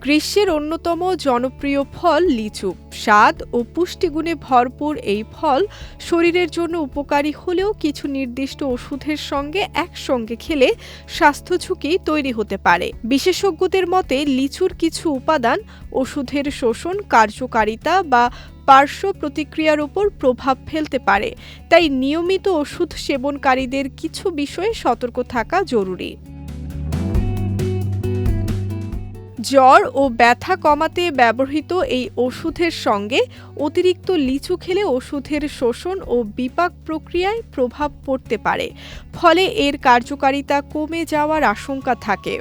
গ্রীষ্মের অন্যতম জনপ্রিয় ফল লিচু। স্বাদ ও পুষ্টিগুণে ভরপুর এই ফল শরীরের জন্য উপকারী হলেও কিছু নির্দিষ্ট ওষুধের সঙ্গে একসঙ্গে খেলে স্বাস্থ্য ঝুঁকি তৈরি হতে পারে। বিশেষজ্ঞদের মতে লিচুর কিছু উপাদান ওষুধের শোষণ, কার্যকারিতা বা পার্শ্ব প্রতিক্রিয়ার উপর প্রভাব ফেলতে পারে। তাই নিয়মিত ওষুধ সেবনকারীদের কিছু বিষয়ে সতর্ক থাকা জরুরি। জ্বর ও ব্যথা কমাতে ব্যবহৃত এই ওষুধের সঙ্গে অতিরিক্ত লিচু খেলে ওষুধের শোষণ ও বিপাক প্রক্রিয়ায় প্রভাব পড়তে পারে, ফলে এর কার্যকারিতা কমে যাওয়ার আশঙ্কা থাকে।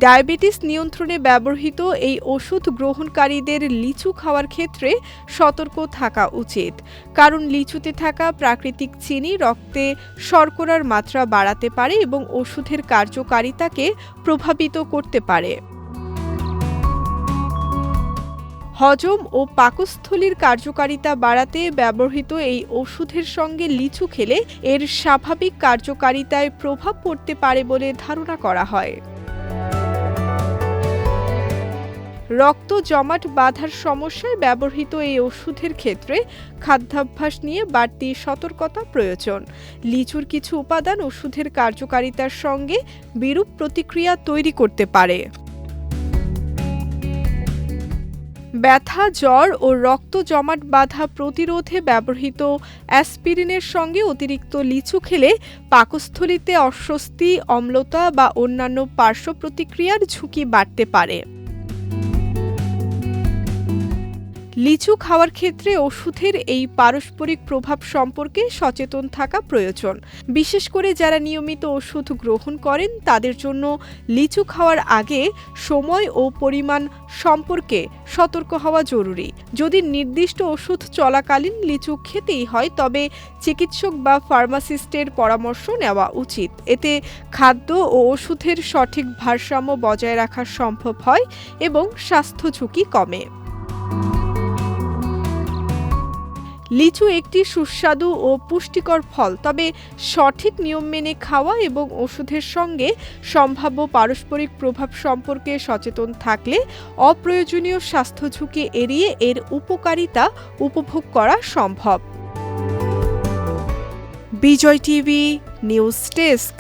ডায়াবেটিস নিয়ন্ত্রণে ব্যবহৃত এই ওষুধ গ্রহণকারীদের লিচু খাওয়ার ক্ষেত্রে সতর্ক থাকা উচিত, কারণ লিচুতে থাকা প্রাকৃতিক চিনি রক্তে শর্করার মাত্রা বাড়াতে পারে এবং ওষুধের কার্যকারিতাকে প্রভাবিত করতে পারে। হজম ও পাকস্থলীর কার্যকারিতা বাড়াতে ব্যবহৃত এই ওষুধের সঙ্গে লিচু খেলে এর স্বাভাবিক কার্যকারিতায় প্রভাব পড়তে পারে বলে ধারণা করা হয়। রক্ত জমাট বাঁধার সমস্যায় ব্যবহৃত এই ওষুধের ক্ষেত্রে খাদ্যাভ্যাস নিয়ে বাড়তি সতর্কতা প্রয়োজন। লিচুর কিছু উপাদান ওষুধের কার্যকারিতার সঙ্গে বিরূপ প্রতিক্রিয়া তৈরি করতে পারে। ব্যথা, জ্বর ও রক্ত জমাট বাঁধা প্রতিরোধে ব্যবহৃত অ্যাসপিরিনের সঙ্গে অতিরিক্ত লিচু খেলে পাকস্থলীতে অস্বস্তি, অম্লতা বা অন্যান্য পার্শ্ব প্রতিক্রিয়ার ঝুঁকি বাড়তে পারে। লিচু খাওয়ার ক্ষেত্রে ওষুধের এই পারস্পরিক প্রভাব সম্পর্কে সচেতন থাকা প্রয়োজন। বিশেষ করে যারা নিয়মিত ওষুধ গ্রহণ করেন তাদের জন্য লিচু খাওয়ার আগে সময় ও পরিমাণ সম্পর্কে সতর্ক হওয়া জরুরি। যদি নির্দিষ্ট ওষুধ চলাকালীন লিচু খেতেই হয় তবে চিকিৎসক বা ফার্মাসিস্টের পরামর্শ নেওয়া উচিত। এতে খাদ্য ও ওষুধের সঠিক ভারসাম্য বজায় রাখা সম্ভব হয় এবং স্বাস্থ্য ঝুঁকি কমে। লিচু একটি সুস্বাদু ও পুষ্টিকর ফল, তবে সঠিক নিয়ম মেনে খাওয়া এবং ওষুধের সঙ্গে সম্ভাব্য পারস্পরিক প্রভাব সম্পর্কে সচেতন থাকলে অপ্রয়োজনীয় স্বাস্থ্য ঝুঁকি এড়িয়ে এর উপকারিতা উপভোগ করা সম্ভব। বিজয় টিভি নিউজ ডেস্ক।